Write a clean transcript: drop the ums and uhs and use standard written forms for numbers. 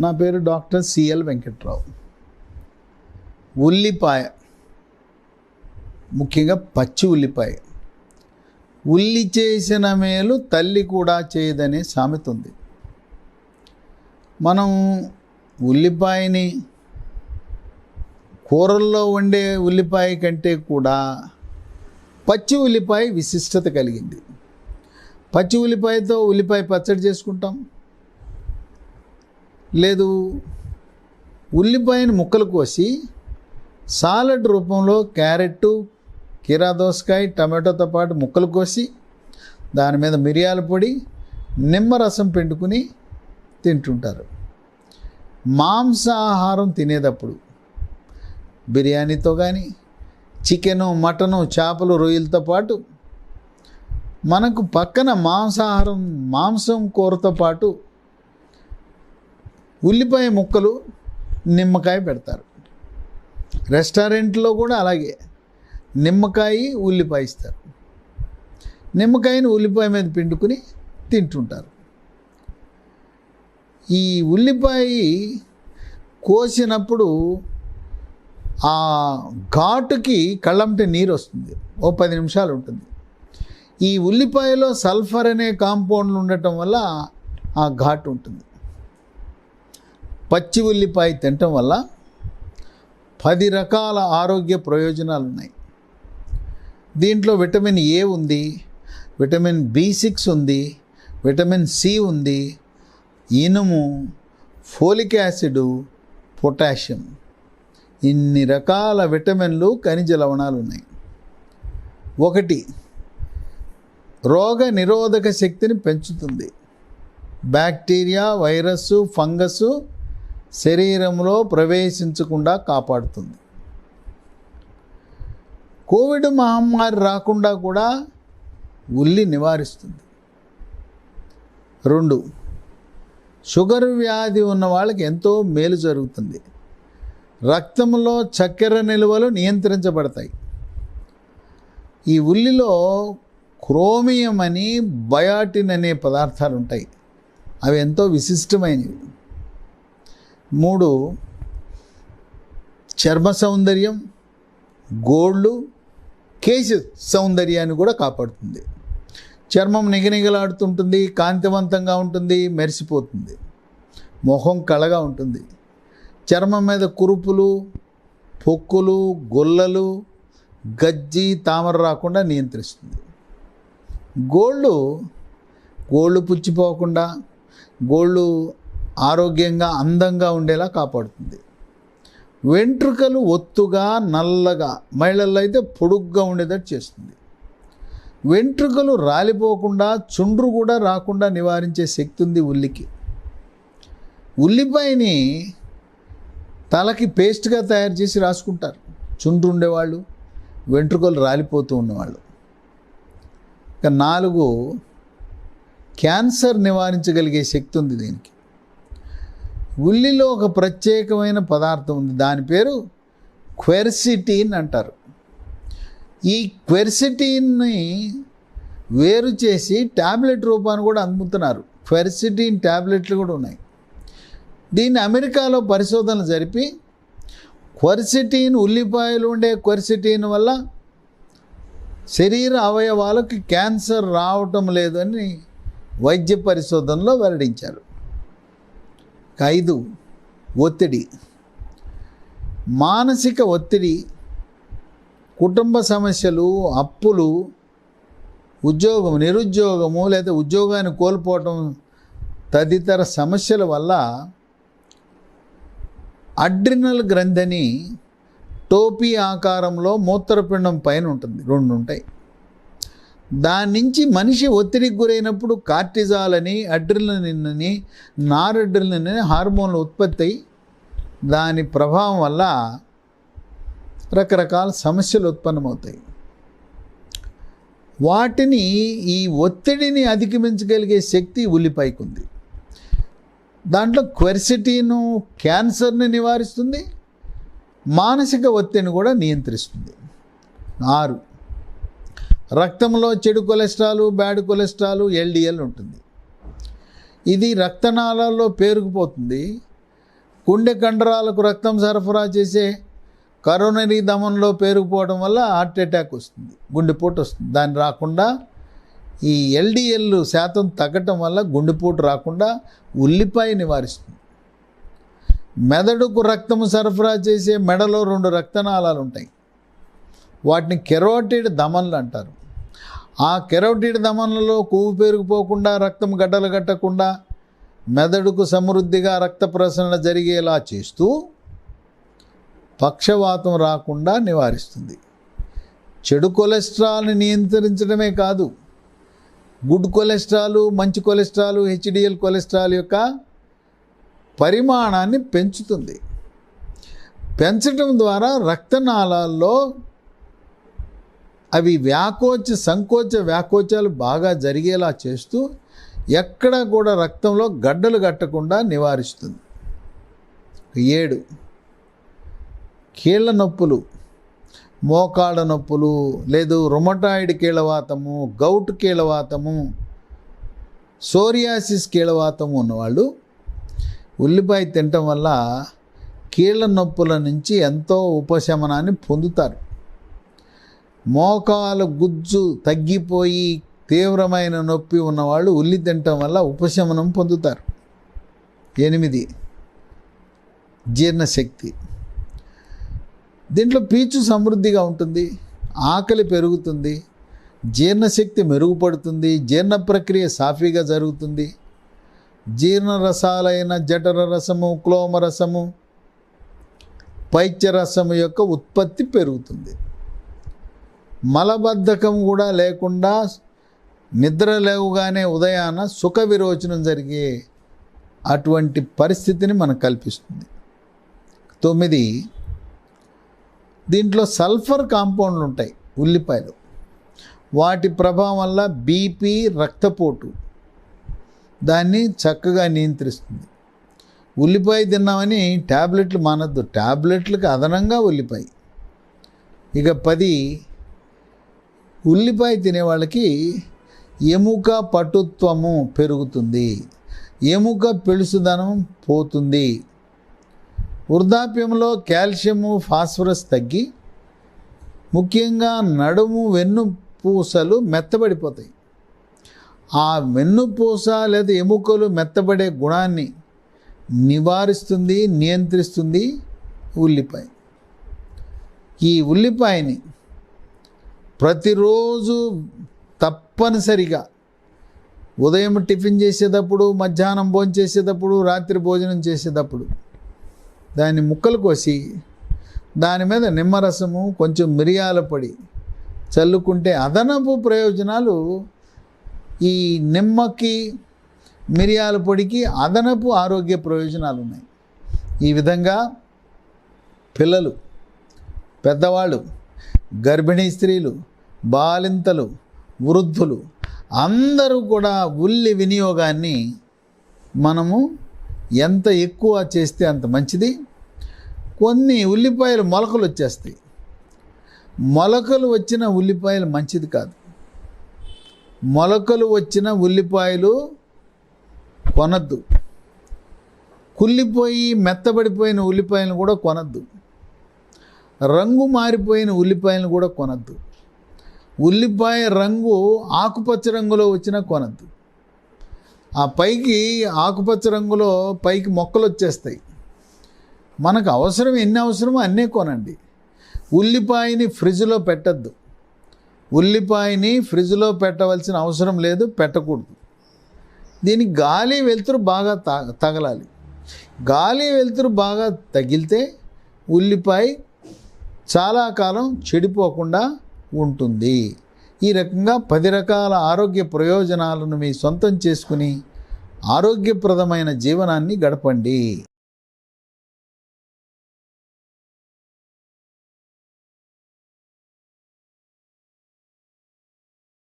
నా పేరు doctor CL Venkatrao. ఉల్లిపాయ, ముఖ్యంగా పచ్చి ఉల్లిపాయ, ఉల్లి చేసిన మేలు తల్లి కూడా చేయదనే సామెత ఉంది. మనం ఉల్లిపాయని కూరల్లో వండే ఉల్లిపాయ కంటే కూడా పచ్చి ఉల్లిపాయ విశిష్టత కలిగింది. పచ్చి ఉల్లిపాయతో ఉల్లిపాయ పచ్చడి చేసుకుంటాం, లేదు ఉల్లిపాయని ముక్కలు కోసి సాలడ్ రూపంలో క్యారెట్, కీరా దోసకాయ, టమాటోతో పాటు ముక్కలు కోసి దాని మీద మిరియాల పొడి, నిమ్మరసం పిండుకుని తింటుంటారు. మాంసాహారం తినేటప్పుడు బిర్యానీతో కానీ, చికెను, మటను, చేపలు, రొయ్యలతో పాటు మనకు పక్కన మాంసం కూరతో పాటు ఉల్లిపాయ ముక్కలు, నిమ్మకాయ పెడతారు. రెస్టారెంట్లో కూడా అలాగే నిమ్మకాయ, ఉల్లిపాయ ఇస్తారు. నిమ్మకాయని ఉల్లిపాయ మీద పిండుకుని తింటుంటారు. ఈ ఉల్లిపాయ కోసినప్పుడు ఆ ఘాటుకి కళ్ళంటే నీరు వస్తుంది, ఓ 10 నిమిషాలు ఉంటుంది. ఈ ఉల్లిపాయలో సల్ఫర్ అనే కాంపౌండ్లు ఉండటం వల్ల ఆ ఘాటు ఉంటుంది. పచ్చి ఉల్లిపాయ తినటం వల్ల 10 రకాల ఆరోగ్య ప్రయోజనాలు ఉన్నాయి. దీంట్లో విటమిన్ ఏ ఉంది, విటమిన్ B6 ఉంది, విటమిన్ సి ఉంది, ఇనుము, ఫోలిక్ యాసిడ్, పొటాషియం, ఇన్ని రకాల విటమిన్లు, ఖనిజ లవణాలు ఉన్నాయి. 1, రోగ నిరోధక శక్తిని పెంచుతుంది. బ్యాక్టీరియా, వైరస్, ఫంగస్ శరీరంలో ప్రవేశించకుండా కాపాడుతుంది. కోవిడ్ మహమ్మారి రాకుండా కూడా ఉల్లి నివారిస్తుంది. 2, షుగర్ వ్యాధి ఉన్న వాళ్ళకి ఎంతో మేలు జరుగుతుంది. రక్తంలో చక్కెర నిల్వలు నియంత్రించబడతాయి. ఈ ఉల్లిలో క్రోమియం అని, బయాటిన్ అనే పదార్థాలు ఉంటాయి. అవి ఎంతో విశిష్టమైనవి. 3, చర్మ సౌందర్యం, గోళ్ళు, కేశ సౌందర్యాన్ని కూడా కాపాడుతుంది. చర్మం నిగనిగలాడుతుంటుంది, కాంతివంతంగా ఉంటుంది, మెరిసిపోతుంది. మొహం కళగా ఉంటుంది. చర్మం మీద కురుపులు, పొక్కులు, గొల్లలు, గజ్జి, తామర రాకుండా నియంత్రిస్తుంది. గోళ్ళు పుచ్చిపోకుండా, గోళ్ళు ఆరోగ్యంగా, అందంగా ఉండేలా కాపాడుతుంది. వెంట్రుకలు ఒత్తుగా, నల్లగా, మహిళల్లో అయితే పొడుగ్గా ఉండేటట్టు చేస్తుంది. వెంట్రుకలు రాలిపోకుండా, చుండ్రు కూడా రాకుండా నివారించే శక్తి ఉంది ఉల్లికి. ఉల్లిపాయని తలకి పేస్ట్గా తయారు చేసి రాసుకుంటారు చుండ్రు ఉండేవాళ్ళు, వెంట్రుకలు రాలిపోతూ ఉన్నవాళ్ళు. ఇక 4, క్యాన్సర్ నివారించగలిగే శక్తి ఉంది దీనికి. ఉల్లిలో ఒక ప్రత్యేకమైన పదార్థం ఉంది, దాని పేరు క్వెర్సిటిన్ అంటారు. ఈ క్వెర్సిటిన్ని వేరు చేసి ట్యాబ్లెట్ రూపాన్ని కూడా అమ్ముతున్నారు. క్వెర్సిటిన్ ట్యాబ్లెట్లు కూడా ఉన్నాయి. దీన్ని అమెరికాలో పరిశోధనలు జరిపి క్వెర్సిటిన్, ఉల్లిపాయలు ఉండే క్వెర్సిటిన్ వల్ల శరీర అవయవాలకు క్యాన్సర్ రావటం లేదని వైద్య పరిశోధనలో వెల్లడించారు. 5, ఒత్తిడి, మానసిక ఒత్తిడి, కుటుంబ సమస్యలు, అప్పులు, నిరుద్యోగము లేదా ఉద్యోగాన్ని కోల్పోవటం తదితర సమస్యల వల్ల అడ్రినల్ గ్రంథిని టోపీ ఆకారంలో మూత్రపిండం పైన ఉంటుంది, 2 ఉంటాయి. దాని నుంచి మనిషి ఒత్తిడికి గురైనప్పుడు కార్టిజాల్ అని, అడ్రినలిన్ అని, నారడ్రినలిన్ అని హార్మోన్లు ఉత్పత్తి అయి దాని ప్రభావం వల్ల రకరకాల సమస్యలు ఉత్పన్నమవుతాయి. వాటిని, ఈ ఒత్తిడిని అధిగమించగలిగే శక్తి ఉల్లిపాయకు ఉంది. దాంట్లో క్వెర్సిటిన్ క్యాన్సర్ని నివారిస్తుంది, మానసిక ఒత్తిడిని కూడా నియంత్రిస్తుంది. 6, రక్తంలో చెడు కొలెస్ట్రాల్, బ్యాడ్ కొలెస్ట్రాల్, LDL ఉంటుంది. ఇది రక్తనాళాల్లో పేరుకుపోతుంది. గుండె కండరాలకు రక్తం సరఫరా చేసే కరోనరీ ధమనిలో పేరుకుపోవడం వల్ల హార్ట్ అటాక్ వస్తుంది, గుండెపోటు వస్తుంది. దాన్ని రాకుండా ఈ LDL శాతం తగ్గటం వల్ల గుండెపోటు రాకుండా ఉల్లిపాయ నివారిస్తుంది. మెదడుకు రక్తము సరఫరా చేసే మెడలో 2 రక్తనాళాలు ఉంటాయి. వాటిని కెరోటిడ్ ధమనులు అంటారు. ఆ కెరోటిడ్ ధమనులలో కొవ్వు పేరుకుపోకుండా, రక్తం గడ్డలు కట్టకుండా, మెదడుకు సమృద్ధిగా రక్త ప్రసరణ జరిగేలా చేస్తూ పక్షవాతం రాకుండా నివారిస్తుంది. చెడు కొలెస్ట్రాల్ని నియంత్రించడమే కాదు, గుడ్ కొలెస్ట్రాల్, మంచి కొలెస్ట్రాల్, HDL కొలెస్ట్రాల్ యొక్క పరిమాణాన్ని పెంచుతుంది. పెంచడం ద్వారా రక్తనాళాల్లో అవి సంకోచ వ్యాకోచాలు బాగా జరిగేలా చేస్తూ ఎక్కడ కూడా రక్తంలో గడ్డలు కట్టకుండా నివారిస్తుంది. 7 కీళ్ళ నొప్పులు, మోకాళ్ళ నొప్పులు, లేదు రుమటాయిడ్ కీళ్ళవాతము, గౌట్ కీళ్ళవాతము, సోరియాసిస్ కీళ్ళవాతము ఉన్నవాళ్ళు ఉల్లిపాయ తినటం వల్ల కీళ్ళ నొప్పుల నుంచి ఎంతో ఉపశమనాన్ని పొందుతారు. మోకాలు గుజ్జు తగ్గిపోయి తీవ్రమైన నొప్పి ఉన్నవాళ్ళు ఉల్లి తినటం వల్ల ఉపశమనం పొందుతారు. 8 జీర్ణశక్తి. దీంట్లో పీచు సమృద్ధిగా ఉంటుంది, ఆకలి పెరుగుతుంది, జీర్ణశక్తి మెరుగుపడుతుంది, జీర్ణ ప్రక్రియ సాఫీగా జరుగుతుంది. జీర్ణరసాలైన జఠర రసము, క్లోమ రసము, పైత్యరసము యొక్క ఉత్పత్తి పెరుగుతుంది. మలబద్ధకం కూడా లేకుండా నిద్ర లేవుగానే ఉదయాన సుఖ విరోచనం జరిగే అటువంటి పరిస్థితిని మనకు కల్పిస్తుంది. 9 దీంట్లో సల్ఫర్ కాంపౌండ్లు ఉంటాయి ఉల్లిపాయలు. వాటి ప్రభావం వల్ల బీపీ, రక్తపోటు దాన్ని చక్కగా నియంత్రిస్తుంది. ఉల్లిపాయ తిన్నామని ట్యాబ్లెట్లు మానద్దు, ట్యాబ్లెట్లకు అదనంగా ఉల్లిపాయ. ఇక 10 ఉల్లిపాయ తినే వాళ్ళకి ఎముక పటుత్వము పెరుగుతుంది, ఎముక పెళుసుదనం పోతుంది. వృద్ధాప్యంలో కాల్షియము, ఫాస్ఫరస్ తగ్గి ముఖ్యంగా నడుము, వెన్నుపూసలు మెత్తబడిపోతాయి. ఆ వెన్నుపూస లేదా ఎముకలు మెత్తబడే గుణాన్ని నివారిస్తుంది, నియంత్రిస్తుంది ఉల్లిపాయ. ఈ ఉల్లిపాయని ప్రతిరోజు తప్పనిసరిగా ఉదయం టిఫిన్ చేసేటప్పుడు, మధ్యాహ్నం భోజనం చేసేటప్పుడు, రాత్రి భోజనం చేసేటప్పుడు దాన్ని ముక్కలు కోసి దాని మీద నిమ్మరసము, కొంచెం మిరియాల పొడి చల్లుకుంటే అదనపు ప్రయోజనాలు. ఈ నిమ్మకి, మిరియాల పొడికి అదనపు ఆరోగ్య ప్రయోజనాలు ఉన్నాయి. ఈ విధంగా పిల్లలు, పెద్దవాళ్ళు, గర్భిణీ స్త్రీలు, బాలింతలు, వృద్ధులు అందరూ కూడా ఉల్లి వినియోగాన్ని మనము ఎంత ఎక్కువ చేస్తే అంత మంచిది. కొన్ని ఉల్లిపాయలు మొలకలు వచ్చేస్తాయి. మొలకలు వచ్చిన ఉల్లిపాయలు మంచిది కాదు. మొలకలు వచ్చిన ఉల్లిపాయలు కొనద్దు. కుళ్ళిపోయి మెత్తబడిపోయిన ఉల్లిపాయలను కూడా కొనద్దు. రంగు మారిపోయిన ఉల్లిపాయలను కూడా కొనద్దు. ఉల్లిపాయ రంగు ఆకుపచ్చ రంగులో వచ్చినా కొనద్దు. ఆ పైకి ఆకుపచ్చ రంగులో పైకి మొక్కలు వచ్చేస్తాయి. మనకు అవసరం ఎన్ని అవసరమో అన్నీ కొనండి. ఉల్లిపాయని ఫ్రిడ్జ్లో పెట్టద్దు. ఉల్లిపాయని ఫ్రిడ్జ్లో పెట్టవలసిన అవసరం లేదు, పెట్టకూడదు. దీనికి గాలి వెలుతురు బాగా తగలాలి. గాలి వెలుతురు బాగా తగిలితే ఉల్లిపాయ చాలా కాలం చెడిపోకుండా ఉంటుంది. ఈ రకంగా 10 రకాల ఆరోగ్య ప్రయోజనాలను మీ సొంతం చేసుకుని ఆరోగ్యప్రదమైన జీవనాన్ని గడపండి.